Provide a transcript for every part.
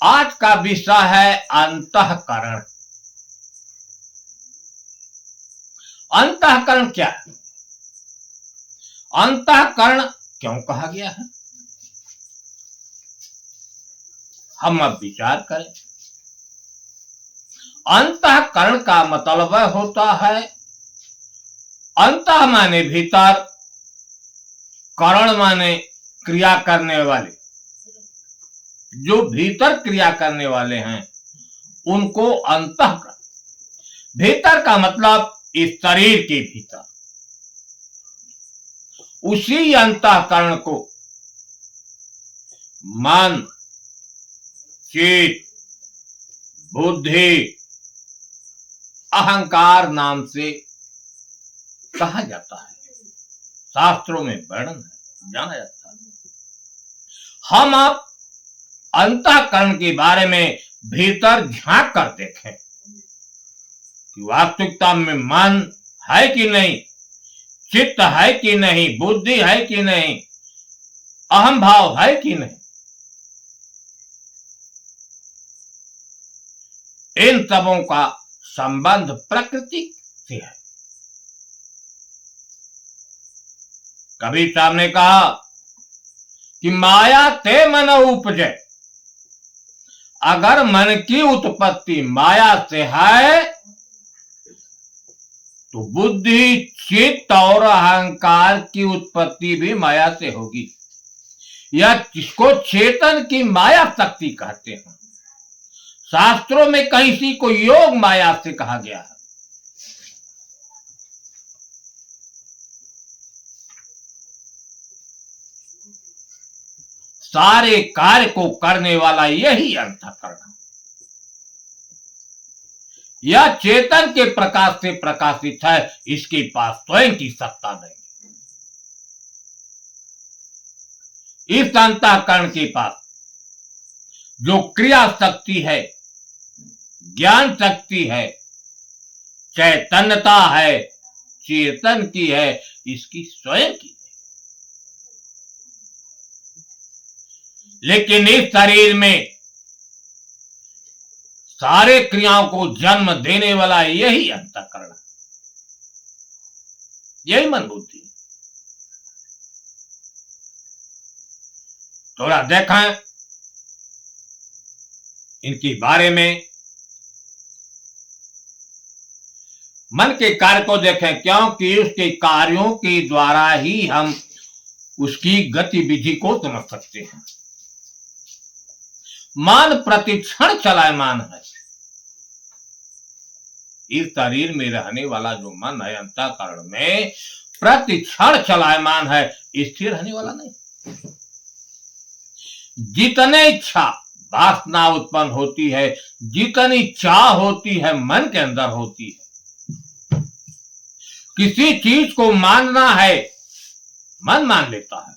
आज का विषय है अंतःकरण। अंतःकरण क्या है? अंतःकरण क्यों कहा गया है, हम अब विचार करें। अंतःकरण का मतलब होता है, अंतः माने भीतर, करण माने क्रिया करने वाले। जो भीतर क्रिया करने वाले हैं उनको अंतःकरण। भीतर का मतलब इस शरीर के भीतर, उसी अंतःकरण को मन, चित्त, बुद्धि, अहंकार नाम से कहा जाता है। शास्त्रों में वर्णन है, जाना जाता है। हम अब अंतःकरण के बारे में भीतर झांक कर देखें कि वास्तविकता में मन है कि नहीं, चित्त है कि नहीं, बुद्धि है कि नहीं, अहम भाव है कि नहीं। इन सबों का संबंध प्रकृति से है। कबीर साहब ने कहा कि माया ते मन उपजे। अगर मन की उत्पत्ति माया से है तो बुद्धि, चित्त और अहंकार की उत्पत्ति भी माया से होगी। या जिसको चेतन की माया शक्ति कहते हैं। शास्त्रों में कहीं को योग माया से कहा गया है। सारे कार्य को करने वाला यही अंतःकरण। यह चेतन के प्रकाश से प्रकाशित है, इसके पास स्वयं की सत्ता नहीं। इस अंतःकरण के पास जो क्रिया शक्ति है, ज्ञान शक्ति है, चैतन्यता है, चेतन की है, इसकी स्वयं की। लेकिन इस शरीर में सारे क्रियाओं को जन्म देने वाला यही अंतःकरण, यही मन बुद्धि। थोड़ा देखें इनके बारे में। मन के कार्य को देखें, क्योंकि उसके कार्यों के द्वारा ही हम उसकी गतिविधि को समझ सकते हैं। मन प्रतिक्षण चलायमान है। इस शरीर में रहने वाला जो मन है अंतःकरण में प्रतिक्षण चलायमान है, स्थिर रहने वाला नहीं। जितने इच्छा वासना उत्पन्न होती है, जितनी चाह होती है मन के अंदर होती है। किसी चीज को मानना है, मन मान लेता है।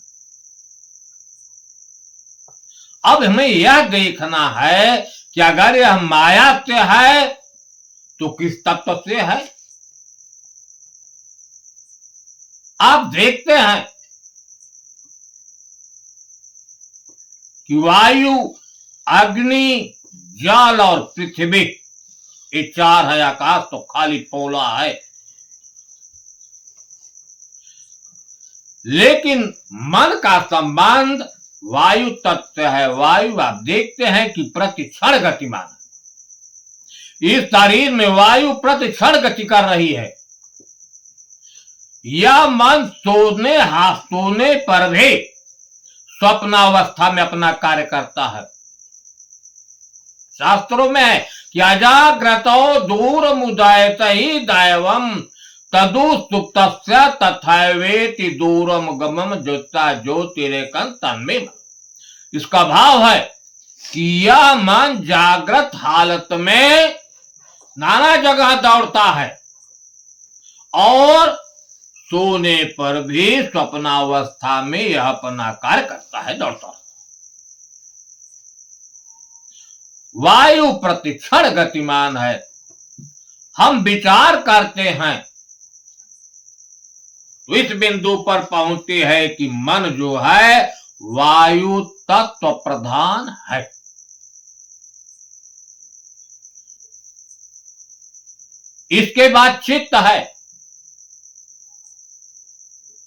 अब हमें यह देखना है कि अगर यह माया से है तो किस तत्व से है। आप देखते हैं कि वायु, अग्नि, जल और पृथ्वी, ये चार है। आकाश तो खाली पोला है। लेकिन मन का संबंध वायु तत्व है। वायु आप देखते हैं कि प्रतिक्षण गतिमान है। इस शरीर में वायु प्रतिक्षण गति कर रही है। यह मन सोने पर भी स्वप्नावस्था में अपना कार्य करता है। शास्त्रों में है कि अजाग्रतो दूर मुदायत ही दैवम तदु सुप्तस्य तथैवेति दूरम गमम ज्योता ज्योतिरेकं तन्मे। इसका भाव है कि यह मन जागृत हालत में नाना जगह दौड़ता है और सोने पर भी स्वप्नावस्था में यह अपना कार्य करता है, दौड़ता है। वायु प्रतिक्षण गतिमान है। हम विचार करते हैं तो इस बिंदु पर पहुंचते हैं कि मन जो है वायु तत्व प्रधान है। इसके बाद चित्त है।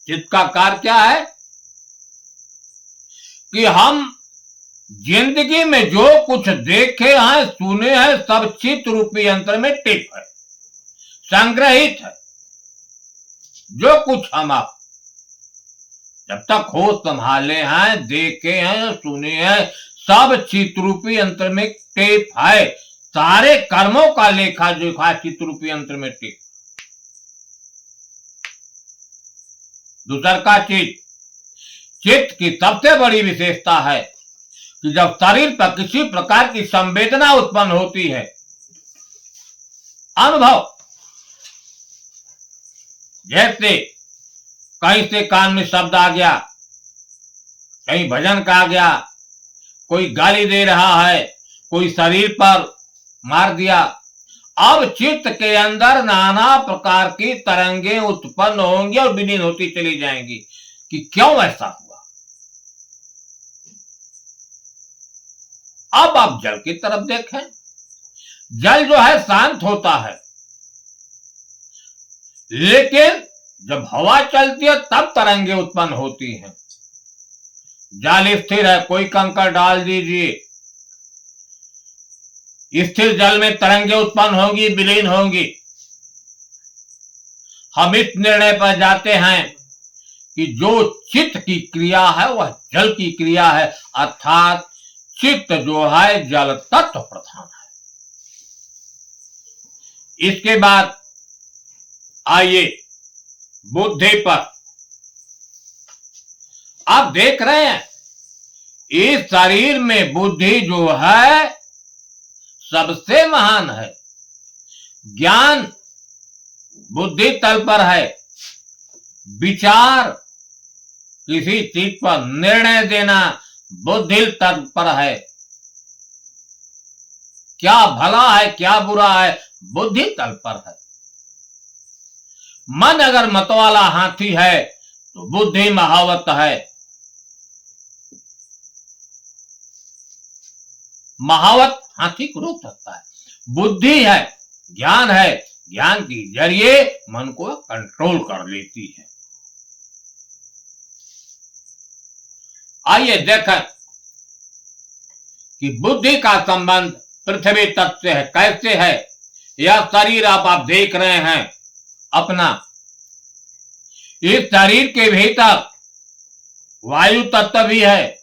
चित्त का कार्य क्या है कि हम जिंदगी में जो कुछ देखे हैं सुने हैं सब चित्त रूपी यंत्र में टिप है, संग्रहित है। जो कुछ हम आप जब तक होश संभाले हैं, देखे हैं, सुने हैं, सब चित्त रूपी यंत्र में टेप है। सारे कर्मों का लेखा जोखा चित्त रूपी यंत्र में टेप। दूसर का चित्त की सबसे बड़ी विशेषता है कि जब शरीर पर किसी प्रकार की संवेदना उत्पन्न होती है, अनुभव, जैसे कहीं से कान में शब्द आ गया, कहीं भजन का आ गया, कोई गाली दे रहा है, कोई शरीर पर मार दिया, अब चित्त के अंदर नाना प्रकार की तरंगे उत्पन्न होंगी और विलीन होती चली जाएंगी कि क्यों ऐसा हुआ। अब आप जल की तरफ देखें, जल जो है शांत होता है, लेकिन जब हवा चलती है तब तरंगे उत्पन्न होती हैं। जल स्थिर है, कोई कंकड़ डाल दीजिए, स्थिर जल में तरंगे उत्पन्न होंगी, विलीन होंगी। हम इस निर्णय पर जाते हैं कि जो चित्त की क्रिया है वह जल की क्रिया है, अर्थात चित्त जो है जल तत्व प्रधान है। इसके बाद आइए बुद्धि पर। आप देख रहे हैं इस शरीर में बुद्धि जो है सबसे महान है। ज्ञान बुद्धि तल पर है, विचार किसी चीज पर निर्णय देना बुद्धि तल पर है, क्या भला है क्या बुरा है बुद्धि तल पर है। मन अगर मतवाला हाथी है तो बुद्धि महावत है। महावत हाथी को रोक सकता है, बुद्धि है, ज्ञान है, ज्ञान के जरिए मन को कंट्रोल कर लेती है। आइए देखें कि बुद्धि का संबंध पृथ्वी तत्व से है। कैसे है? यह शरीर आप देख रहे हैं अपना, इस शरीर के भीतर वायु तत्व भी है,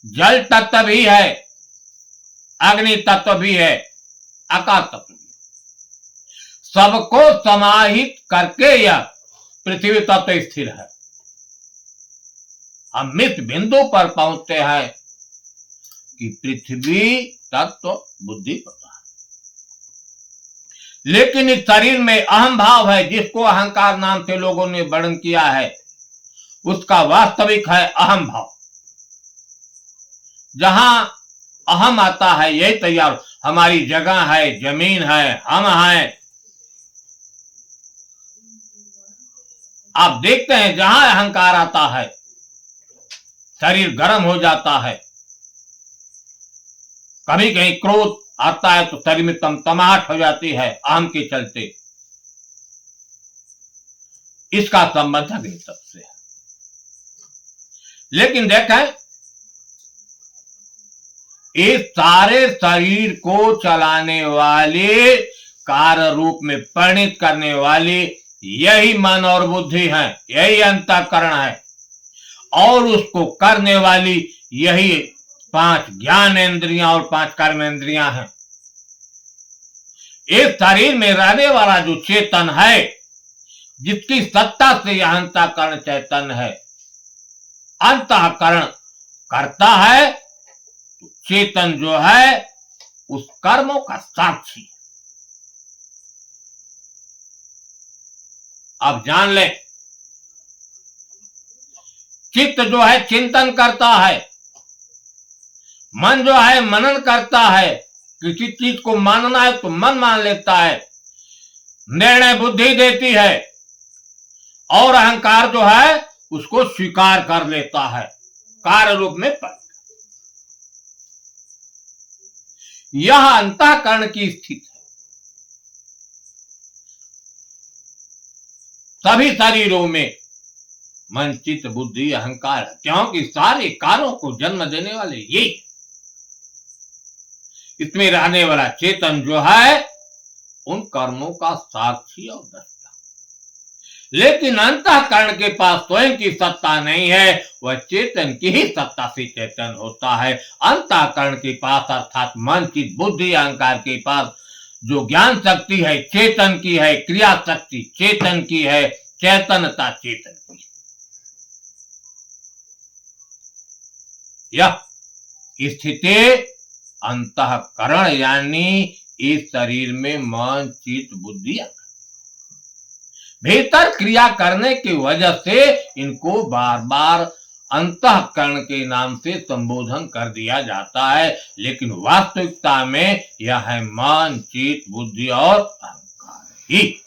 जल तत्व भी है, अग्नि तत्व भी है, आकाश तत्व भी है। सबको समाहित करके यह पृथ्वी तत्व स्थिर है। हम इस बिंदु पर पहुंचते हैं कि पृथ्वी तत्व बुद्धि प्रधान, लेकिन इस शरीर में अहम भाव है, जिसको अहंकार नाम से लोगों ने वर्णन किया है, उसका वास्तविक है अहम भाव। जहां अहम आता है यही तैयार, हमारी जगह है, जमीन है, हम हैं। आप देखते हैं जहां अहंकार आता है शरीर गर्म हो जाता है। कभी कहीं क्रोध आता है तो शरीर में तमतमाहट हो जाती है अहम के चलते। इसका संबंध अग्नि तत्व से है। लेकिन देखें इस सारे शरीर को चलाने वाले, कार्य रूप में परिणित करने वाले यही मन और बुद्धि है, यही अंतःकरण है, और उसको करने वाली यही 5 ज्ञानेंद्रियां और 5 कर्मेंद्रियां हैं। इस शरीर में रहने वाला जो चेतन है, जिसकी सत्ता से यह अंतःकरण चैतन्य है, अंतःकरण करता है तो चेतन जो है उस कर्मों का साक्षी। अब जान लें, चित्त जो है चिंतन करता है, मन जो है मनन करता है। किसी चीज को मानना है तो मन मान लेता है, निर्णय बुद्धि देती है, और अहंकार जो है उसको स्वीकार कर लेता है कार्य रूप में। यह अंतःकरण की स्थिति है। सभी शरीरों में मन चित्त बुद्धि अहंकार, क्योंकि सारे कालों को जन्म देने वाले ये, इसमें रहने वाला चेतन जो है उन कर्मों का साक्षी और दृष्टा। लेकिन अंतःकरण के पास स्वयं की सत्ता नहीं है, वह चेतन की ही सत्ता से चेतन होता है। अंतःकरण के पास अर्थात मन चित्त बुद्धि अहंकार के पास जो ज्ञान शक्ति है चेतन की है, क्रिया शक्ति चेतन की है, चेतनता चेतन की। यह स्थिति अंतःकरण यानी इस शरीर में मन चित्त बुद्धि भीतर क्रिया करने की वजह से इनको बार बार अंतःकरण के नाम से संबोधन कर दिया जाता है, लेकिन वास्तविकता में यह है मन चित्त बुद्धि और अहंकार ही।